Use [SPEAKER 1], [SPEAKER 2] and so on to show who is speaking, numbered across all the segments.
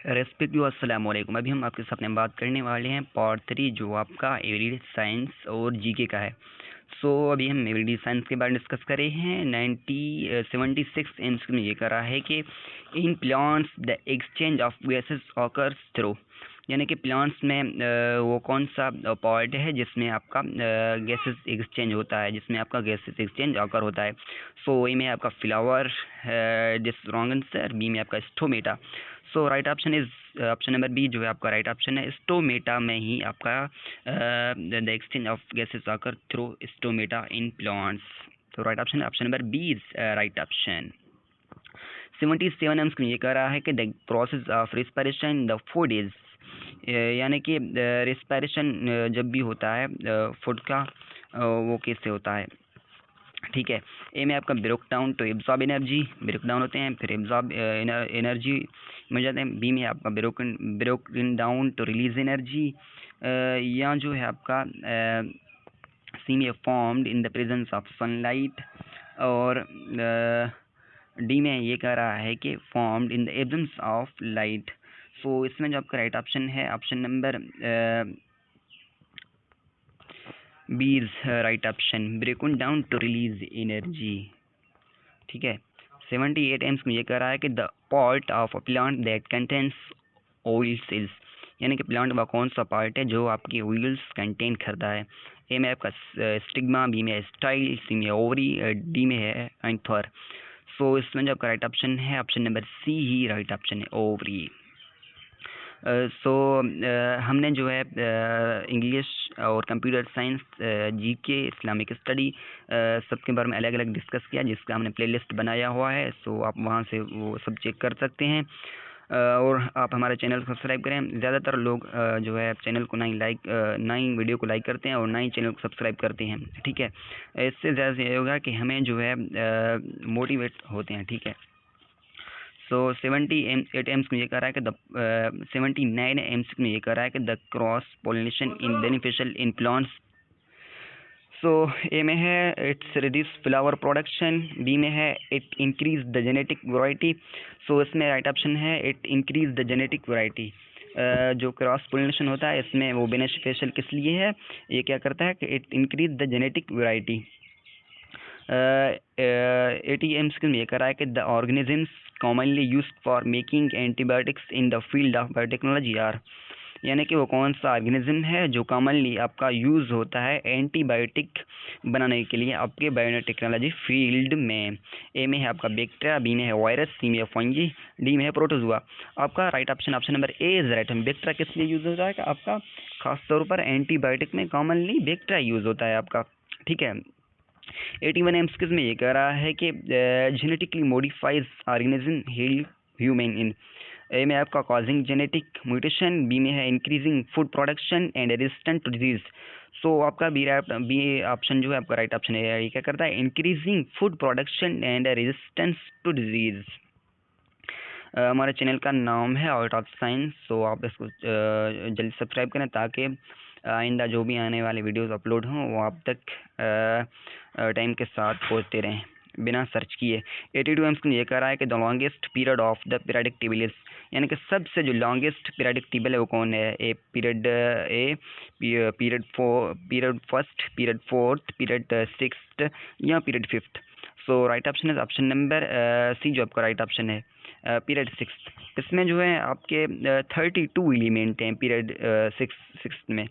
[SPEAKER 1] Respective अस्सलाम वालेकुम। अभी हम आपके सामने बात करने वाले हैं पार्ट 3 जो आपका एवरीडे साइंस और जीके का है। अभी हम एवरीडे साइंस के बारे में डिस्कस कर रहे हैं। 76 एम्स में ये करा है कि in plants the exchange of gases occurs through, यानी कि प्लांट्स में वो कौन सा पार्ट है जिसमें आपका गैसेस एक्सचेंज होता है, जिसमें आपका गैसेस एक्सचेंज ऑकर होता है। ए में आपका flower, this wrong answer. B में आपका stomata. Right option is option number B जो है आपका राइट ऑप्शन है। स्टोमेटा में ही आपका the exchange of gases occur through stomata in plants. Right option option number B is right option. 77 AIIMS ये कह रहा है कि the process of respiration the food is, यानी कि रिस्पायरेशन जब भी होता है फूड का वो कैसे होता है। ठीक है, ए में आपका break down to absorb energy, break down होते हैं फिर एब्जॉर्ब एनर्जी मिल जाते हैं। बी में आपका break down to release energy, या जो है आपका सी में formed in the presence of sunlight, और डी में ये कह रहा है कि formed in the absence of light. इसमें जो आपका राइट ऑप्शन है option number B is right option, broken down to release energy. ठीक है, 78 एम्स में ये कह रहा है कि the part of a plant that contains oil cells, यानी कि प्लांट का कौन सा पार्ट है जो आपकी ऑयल्स कंटेन करता है। ए में आपका स्टिग्मा, बी में स्टाइल, सी में ओवरी, डी में है एंथर। इसमें जो आपका राइट ऑप्शन है ऑप्शन नंबर सी ही राइट ऑप्शन है, ओवरी। हमने जो है इंग्लिश और computer science, GK, Islamic study सबके बारे में अलग अलग डिस्कस किया, जिसका हमने प्लेलिस्ट बनाया हुआ है। आप वहाँ से वो सब चेक कर सकते हैं, और आप हमारे चैनल को सब्सक्राइब करें। ज़्यादातर लोग जो है चैनल को ना ही वीडियो को लाइक करते हैं और ना ही चैनल को सब्सक्राइब करते हैं। ठीक है, इससे ज़्यादा से ये होगा कि हमें जो है मोटिवेट होते हैं। ठीक है, 78 एम्स में ये कह रहा है कि 79 एम्स में ये कह रहा है कि the cross pollination in beneficial in plants. A में है it's reduce flower production, B में है it increase the genetic variety. इसमें राइट ऑप्शन है it increase the genetic variety. जो क्रॉस पोलिनेशन होता है इसमें वो बेनिफिशियल किस लिए है, ये क्या करता है कि it increase the genetic variety. 80 AIIMS में ये कह रहा है कि the organisms commonly used for making antibiotics in the field of biotechnology are, यानी कि वो कौन सा ऑर्गेनिज्म है जो कॉमनली आपका यूज़ होता है एंटीबायोटिक बनाने के लिए आपके बायोटेक्नोलॉजी फील्ड में। ए में है आपका बैक्टीरिया, बी में है वायरस, सी में है फंगी, डी में है प्रोटोजुआ। आपका right option option number A is right. Bacteria किस लिए यूज़ होता है कि आपका खासतौर पर एंटीबायोटिक में कॉमनली बैक्टीरिया यूज़ होता है आपका। ठीक है, 81 एम्स में ये कह रहा है कि genetically modifies organism heal human in. A में आपका कॉजिंग जेनेटिक म्यूटेशन, बी में है increasing food production and resistant to disease. आपका बी ऑप्शन जो है आपका राइट ऑप्शन है। ये क्या करता है, increasing food production and resistance to disease. हमारे चैनल का नाम है आउट ऑफ साइंस। आप इसको जल्दी सब्सक्राइब करें ताकि आइंदा जो भी आने वाले वीडियोस अपलोड हों वो आप तक टाइम के साथ पहुंचते रहें बिना सर्च किए। 82 एम्स ये कह रहा है कि the longest period of the periodic table is, यानी कि सबसे जो लॉन्गेस्ट पीरियडिक टेबल है वो कौन है। Period first, period fourth, period sixth या पीरियड फिफ्थ। राइट ऑप्शन है ऑप्शन नंबर सी जो आपका राइट ऑप्शन है, पीरियड सिक्स। इसमें जो है आपके 32 एलिमेंट हैं पीरियड सिक्स में।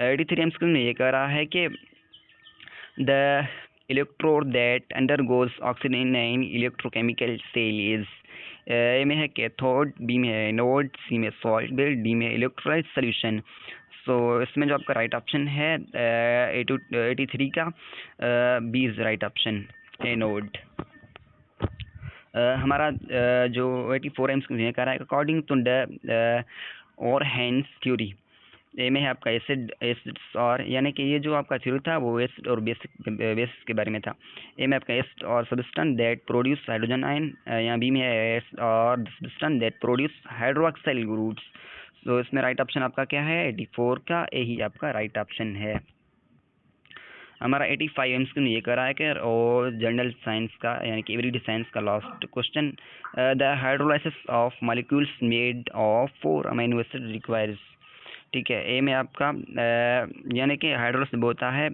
[SPEAKER 1] 83 एम्स ये कह रहा है कि the electrode that undergoes oxygen in electrochemical cell is. A में है कैथोड, बी में है एनोड, सी में सॉल्ट बेड, डी में इलेक्ट्रोलाइट सोल्यूशन। इसमें जो आपका राइट ऑप्शन है 83 का B is right option, anode. हमारा जो 84 एम्स कह रहा है according to the Arrhenius theory. A में है आपका एसिड्स और, यानी कि ये जो आपका थ्योरी था वो एसिड और बेसिस के बारे में था। ए में आपका एसिड और substance that produce hydrogen ion, यहाँ बी में है एसिड और substance that produce hydroxyl groups. इसमें राइट ऑप्शन आपका क्या है 84 का, ए ही आपका राइट ऑप्शन है। हमारा 85 एमसीक्यू ने ये करा है कि, और जनरल साइंस का यानी कि एवरीडे साइंस का last question, the hydrolysis of molecules made of 4 amino acid requires. ठीक है, ए में आपका यानी कि हाइड्रोलाइसिस होता है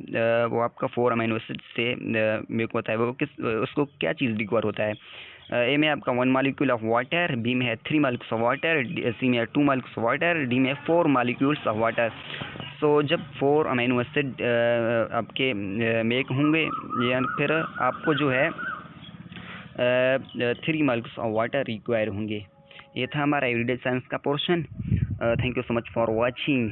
[SPEAKER 1] वो आपका 4 अमीनो एसिड से मेक होता है, वो किस उसको क्या चीज़ रिक्वायर होता है। ए में आपका 1 मॉलिक्यूल ऑफ वाटर, बी में है 3 मॉलिक्यूल्स ऑफ वाटर, सी में है 2 मॉलिक्यूल्स ऑफ वाटर, डी में 4 मॉलिक्यूल्स ऑफ वाटर। सो जब 4 अमीनो एसिड आपके मेक होंगे या फिर आपको जो है 3 मॉलिक्यूल्स ऑफ वाटर रिक्वायर होंगे। ये था हमारा एवरीडे साइंस का portion. Thank you so much for watching.